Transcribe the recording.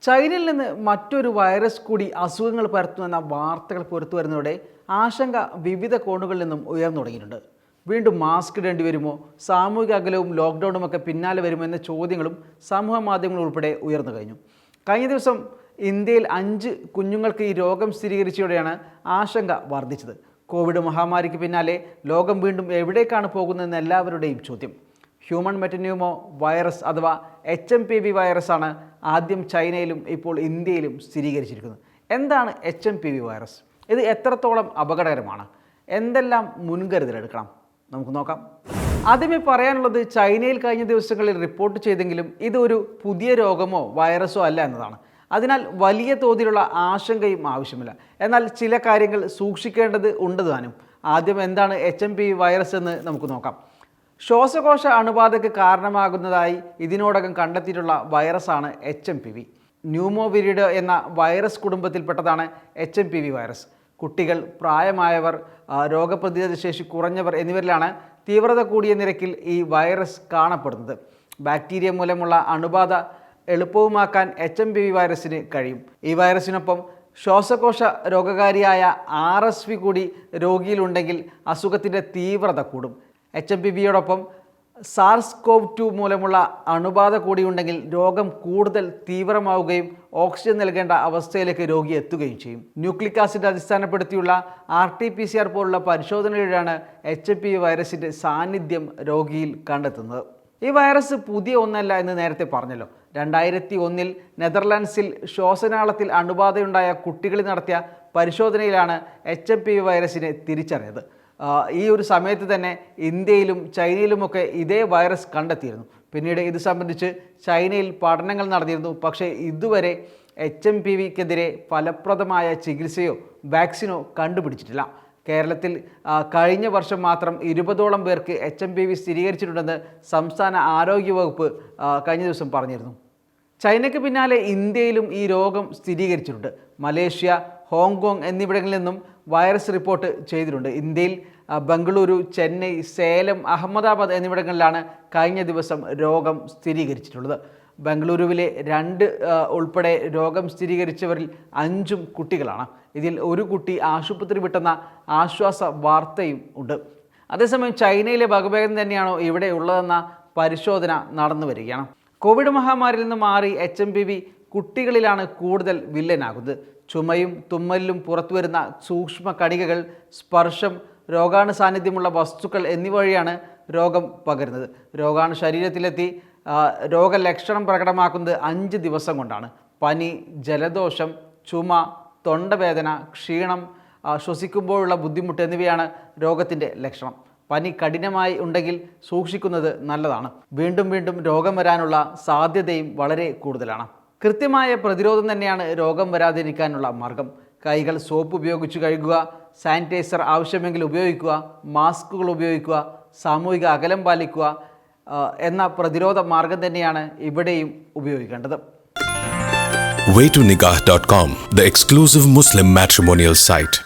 ചൈനയിൽ നിന്ന് മറ്റൊരു വൈറസ് കൂടി അസുഖങ്ങൾ പരത്തുമെന്ന വാർത്തകൾ പുറത്തു വരുന്നതോടെ ആശങ്ക വിവിധ കോണുകളിൽ നിന്നും ഉയർന്നു തുടങ്ങിയിട്ടുണ്ട്. വീണ്ടും മാസ്ക് ഇടേണ്ടി വരുമോ, സാമൂഹിക അകലവും ലോക്ക്ഡൗണും ഒക്കെ പിന്നാലെ വരുമോ എന്ന ചോദ്യങ്ങളും സമൂഹ മാധ്യമങ്ങൾ ഉൾപ്പെടെ ഉയർന്നു കഴിഞ്ഞു. കഴിഞ്ഞ ദിവസം ഇന്ത്യയിൽ 5 കുഞ്ഞുങ്ങൾക്ക് ഈ രോഗം സ്ഥിരീകരിച്ചതോടെയാണ് ആശങ്ക വർദ്ധിച്ചത്. കോവിഡ് മഹാമാരിക്ക് പിന്നാലെ ലോകം വീണ്ടും എവിടേക്കാണ് പോകുന്നതെന്ന് എല്ലാവരുടെയും ചോദ്യം. ഹ്യൂമൻ മെറ്റന്യൂമോ വൈറസ് അഥവാ HMPV വൈറസാണ് ആദ്യം ചൈനയിലും ഇപ്പോൾ ഇന്ത്യയിലും സ്ഥിരീകരിച്ചിരിക്കുന്നത്. എന്താണ് HMPV വൈറസ്? ഇത് എത്രത്തോളം അപകടകരമാണ്? എന്തെല്ലാം മുൻകരുതലെടുക്കണം? നമുക്ക് നോക്കാം. ആദ്യമേ പറയാനുള്ളത്, ചൈനയിൽ കഴിഞ്ഞ ദിവസങ്ങളിൽ റിപ്പോർട്ട് ചെയ്തെങ്കിലും ഇതൊരു പുതിയ രോഗമോ വൈറസോ അല്ല എന്നതാണ്. അതിനാൽ വലിയ തോതിലുള്ള ആശങ്കയും ആവശ്യമില്ല. എന്നാൽ ചില കാര്യങ്ങൾ സൂക്ഷിക്കേണ്ടത് ഉണ്ട് താനും. ആദ്യം എന്താണ് HMPV വൈറസ് എന്ന് നമുക്ക് നോക്കാം. ശ്വാസകോശ അണുബാധയ്ക്ക് കാരണമാകുന്നതായി ഇതിനോടകം കണ്ടെത്തിയിട്ടുള്ള വൈറസാണ് HMPV. ന്യൂമോവിരിഡ് എന്ന വൈറസ് കുടുംബത്തിൽപ്പെട്ടതാണ് HMPV വൈറസ്. കുട്ടികൾ, പ്രായമായവർ, രോഗപ്രതിരോധ ശേഷി കുറഞ്ഞവർ എന്നിവരിലാണ് തീവ്രത കൂടിയ നിരക്കിൽ ഈ വൈറസ് കാണപ്പെടുന്നത്. ബാക്ടീരിയ മൂലമുള്ള അണുബാധ എളുപ്പവുമാക്കാൻ HMPV വൈറസിന് കഴിയും. ഈ വൈറസിനൊപ്പം ശ്വാസകോശ രോഗകാരിയായ RSV കൂടി രോഗിയിലുണ്ടെങ്കിൽ അസുഖത്തിൻ്റെ തീവ്രത കൂടും. HMPVയോടൊപ്പം SARS-CoV-2 മൂലമുള്ള അണുബാധ കൂടിയുണ്ടെങ്കിൽ രോഗം കൂടുതൽ തീവ്രമാവുകയും ഓക്സിജൻ നൽകേണ്ട അവസ്ഥയിലേക്ക് രോഗി എത്തുകയും ചെയ്യും. ന്യൂക്ലിക് ആസിഡ് അടിസ്ഥാനപ്പെടുത്തിയുള്ള RT-PCR പോലുള്ള പരിശോധനയിലൂടെയാണ് HMPV വൈറസിൻ്റെ സാന്നിധ്യം രോഗിയിൽ കണ്ടെത്തുന്നത്. ഈ വൈറസ് പുതിയ ഒന്നല്ല എന്ന് നേരത്തെ പറഞ്ഞല്ലോ. 2001 നെതർലാൻഡ്സിൽ ശ്വാസനാളത്തിൽ അണുബാധയുണ്ടായ കുട്ടികളിൽ നടത്തിയ പരിശോധനയിലാണ് HMPV വൈറസിനെ തിരിച്ചറിഞ്ഞത്. ഈ ഒരു സമയത്ത് തന്നെ ഇന്ത്യയിലും ചൈനയിലുമൊക്കെ ഇതേ വൈറസ് കണ്ടെത്തിയിരുന്നു. പിന്നീട് ഇത് സംബന്ധിച്ച് ചൈനയിൽ പഠനങ്ങൾ നടന്നിരുന്നു. പക്ഷേ ഇതുവരെ HMPVക്കെതിരെ ഫലപ്രദമായ ചികിത്സയോ വാക്സിനോ കണ്ടുപിടിച്ചിട്ടില്ല. കേരളത്തിൽ കഴിഞ്ഞ വർഷം മാത്രം 20ഓളം പേർക്ക് HMPV സ്ഥിരീകരിച്ചിട്ടുണ്ടെന്ന് സംസ്ഥാന ആരോഗ്യവകുപ്പ് കഴിഞ്ഞ ദിവസം പറഞ്ഞിരുന്നു. ചൈനയ്ക്ക് പിന്നാലെ ഇന്ത്യയിലും ഈ രോഗം സ്ഥിരീകരിച്ചിട്ടുണ്ട്. മലേഷ്യ, ഹോങ്കോങ് എന്നിവിടങ്ങളിൽ നിന്നും വൈറസ് റിപ്പോർട്ട് ചെയ്തിട്ടുണ്ട്. ഇന്ത്യയിൽ ബംഗളൂരു, ചെന്നൈ, സേലം, അഹമ്മദാബാദ് എന്നിവിടങ്ങളിലാണ് കഴിഞ്ഞ ദിവസം രോഗം സ്ഥിരീകരിച്ചിട്ടുള്ളത്. ബംഗളൂരുവിലെ 2 ഉൾപ്പെടെ രോഗം സ്ഥിരീകരിച്ചവരിൽ 5ഉം കുട്ടികളാണ്. ഇതിൽ ഒരു കുട്ടി ആശുപത്രി വിട്ടെന്ന ആശ്വാസ വാർത്തയും ഉണ്ട്. അതേസമയം ചൈനയിലെ വകഭേദം തന്നെയാണോ ഇവിടെ ഉള്ളതെന്ന പരിശോധന നടന്നു വരികയാണ്. കോവിഡ് മഹാമാരിയിൽ നിന്ന് മാറി HMPV കുട്ടികളിലാണ് കൂടുതൽ വില്ലനാകുന്നത്. ചുമയും തുമ്മലിലും പുറത്തുവരുന്ന സൂക്ഷ്മ കണികകൾ, സ്പർശം, രോഗാണു സാന്നിധ്യമുള്ള വസ്തുക്കൾ എന്നിവ വഴിയാണ് രോഗം പകരുന്നത്. രോഗാണു ശരീരത്തിലെത്തി രോഗലക്ഷണം പ്രകടമാക്കുന്നത് 5 ദിവസം കൊണ്ടാണ്. പനി, ജലദോഷം, ചുമ, തൊണ്ടവേദന, ക്ഷീണം, ശ്വസിക്കുമ്പോഴുള്ള ബുദ്ധിമുട്ട് എന്നിവയാണ് രോഗത്തിൻ്റെ ലക്ഷണം. പനി കഠിനമായി ഉണ്ടെങ്കിൽ സൂക്ഷിക്കുന്നത് നല്ലതാണ്. വീണ്ടും വീണ്ടും രോഗം വരാനുള്ള സാധ്യതയും വളരെ കൂടുതലാണ്. കൃത്യമായ പ്രതിരോധം തന്നെയാണ് രോഗം വരാതിരിക്കാനുള്ള മാർഗം. കൈകൾ സോപ്പ് ഉപയോഗിച്ച് കഴുകുക, സാനിറ്റൈസർ ആവശ്യമെങ്കിൽ ഉപയോഗിക്കുക, മാസ്കുകൾ ഉപയോഗിക്കുക, സാമൂഹിക അകലം പാലിക്കുക എന്ന പ്രതിരോധ മാർഗം തന്നെയാണ് ഇവിടെയും ഉപയോഗിക്കേണ്ടത്. Waytonikah.com, the exclusive Muslim matrimonial site.